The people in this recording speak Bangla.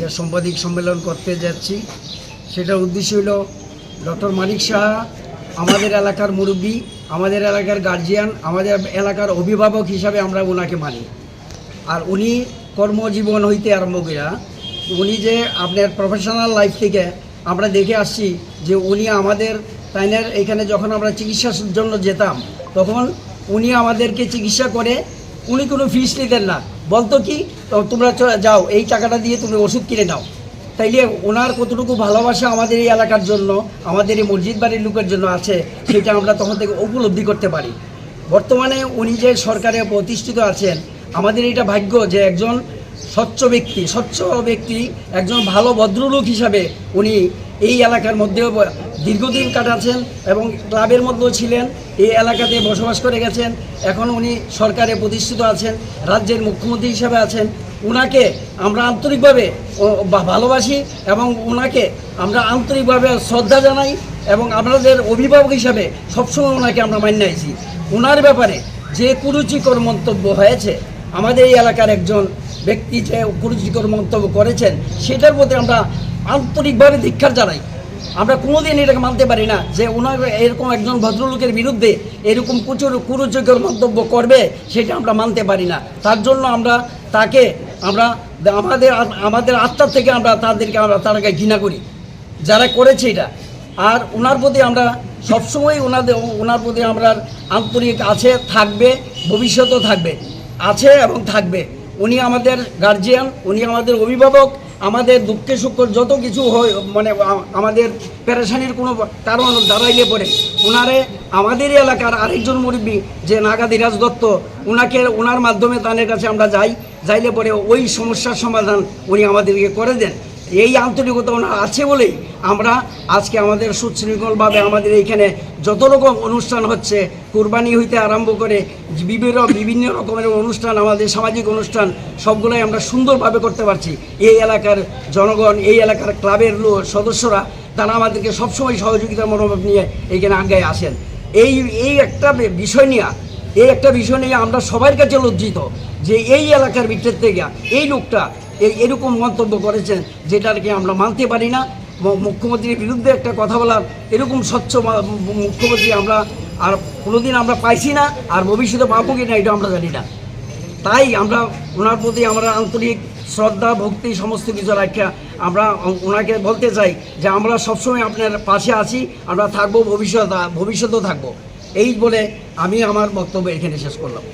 যে সাংবাদিক সম্মেলন করতে যাচ্ছি, সেটার উদ্দেশ্য হল ডক্টর মানিক সাহা আমাদের এলাকার মুরব্বী, আমাদের এলাকার গার্জিয়ান, আমাদের এলাকার অভিভাবক হিসাবে আমরা ওনাকে মানি। আর উনি কর্মজীবন হইতে আরম্ভ করে উনি যে আপনার প্রফেশনাল লাইফ থেকে আমরা দেখে আসছি যে উনি আমাদের তাইনের এখানে যখন আমরা চিকিৎসার জন্য যেতাম তখন উনি আমাদেরকে চিকিৎসা করে উনি কোনো ফিস নিতেন না, বলতো কি তোমরা যাও এই টাকাটা দিয়ে তুমি ওষুধ কিনে নাও। তাইলে ওনার কতটুকু ভালোবাসা আমাদের এই এলাকার জন্য, আমাদের এই মসজিদ বাড়ির লোকের জন্য আছে সেটা আমরা তখন থেকে উপলব্ধি করতে পারি। বর্তমানে উনি যে সরকারে প্রতিষ্ঠিত আছেন, আমাদের এটা ভাগ্য যে একজন স্বচ্ছ ব্যক্তি একজন ভালো ভদ্রলোক হিসাবে উনি এই এলাকার মধ্যেও দীর্ঘদিন কাটাচ্ছেন এবং ক্লাবের মধ্যেও ছিলেন, এই এলাকাতে বসবাস করে গেছেন। এখন উনি সরকারে প্রতিষ্ঠিত আছেন, রাজ্যের মুখ্যমন্ত্রী হিসাবে আছেন। ওনাকে আমরা আন্তরিকভাবে ভালোবাসি এবং ওনাকে আমরা আন্তরিকভাবে শ্রদ্ধা জানাই এবং আমাদের অভিভাবক হিসাবে সবসময় ওনাকে আমরা মান্য আছি। ওনার ব্যাপারে যে কুরুচিকর মন্তব্য হয়েছে, আমাদের এই এলাকার একজন ব্যক্তি যে কুরুচিকর মন্তব্য করেছেন সেটার প্রতি আমরা আন্তরিকভাবে ধিক্কার জানাই। আমরা কোনোদিন এটাকে মানতে পারি না যে ওনার এরকম একজন ভদ্রলোকের বিরুদ্ধে এরকম কুরুচিকর মন্তব্য করবে, সেটা আমরা মানতে পারি না। তার জন্য আমরা তাকে আমাদের আত্মার থেকে তাদেরকে ঘৃণা করি যারা করেছে এটা। আর ওনার প্রতি আমরা সবসময় ওনার প্রতি আমরা আন্তরিক আছে, থাকবে, ভবিষ্যতেও থাকবে, আছে এবং থাকবে। উনি আমাদের গার্জিয়ান, উনি আমাদের অভিভাবক। আমাদের দুঃখে সুখ যত কিছু হয় মানে আমাদের পেরেশানির কোনো কারণ দাঁড়াইলে পড়ে ওনারে আমাদের এলাকার আরেকজন মুরব্বী যে নাগাদিরাজ দত্ত, ওনার মাধ্যমে তাদের কাছে আমরা যাইলে পরে ওই সমস্যার সমাধান উনি আমাদেরকে করে দেন। এই আন্তরিকতা ওনার আছে বলেই আমরা আজকে আমাদের সুশৃঙ্খলভাবে আমাদের এইখানে যত রকম অনুষ্ঠান হচ্ছে, কুরবানি হইতে আরম্ভ করে বিভিন্ন রকমের অনুষ্ঠান, আমাদের সামাজিক অনুষ্ঠান সবগুলোই আমরা সুন্দরভাবে করতে পারছি। এই এলাকার জনগণ, এই এলাকার ক্লাবের সদস্যরা তারা আমাদেরকে সবসময় সহযোগিতার মনোভাব নিয়ে এইখানে আগায় আসেন। এই একটা বিষয় নিয়ে আমরা সবার কাছে লজ্জিত যে এই এলাকার ভিতর থেকে এই লোকটা এরকম মন্তব্য করেছেন, যেটাকে আমরা মানতে পারি না। মুখ্যমন্ত্রীর বিরুদ্ধে একটা কথা বলার এরকম স্বচ্ছ মুখ্যমন্ত্রী আমরা আর কোনোদিন আমরা পাইছি না, আর ভবিষ্যতে পাবো কি না এটা আমরা জানি না। তাই আমরা ওনার প্রতি আমরা আন্তরিক শ্রদ্ধা ভক্তি সমস্ত কিছু রাখা আমরা ওনাকে বলতে চাই যে আমরা সবসময় আপনার পাশে আছি, আমরা থাকবো, ভবিষ্যতেও থাকবো। এই বলে আমি আমার বক্তব্য এখানে শেষ করলাম।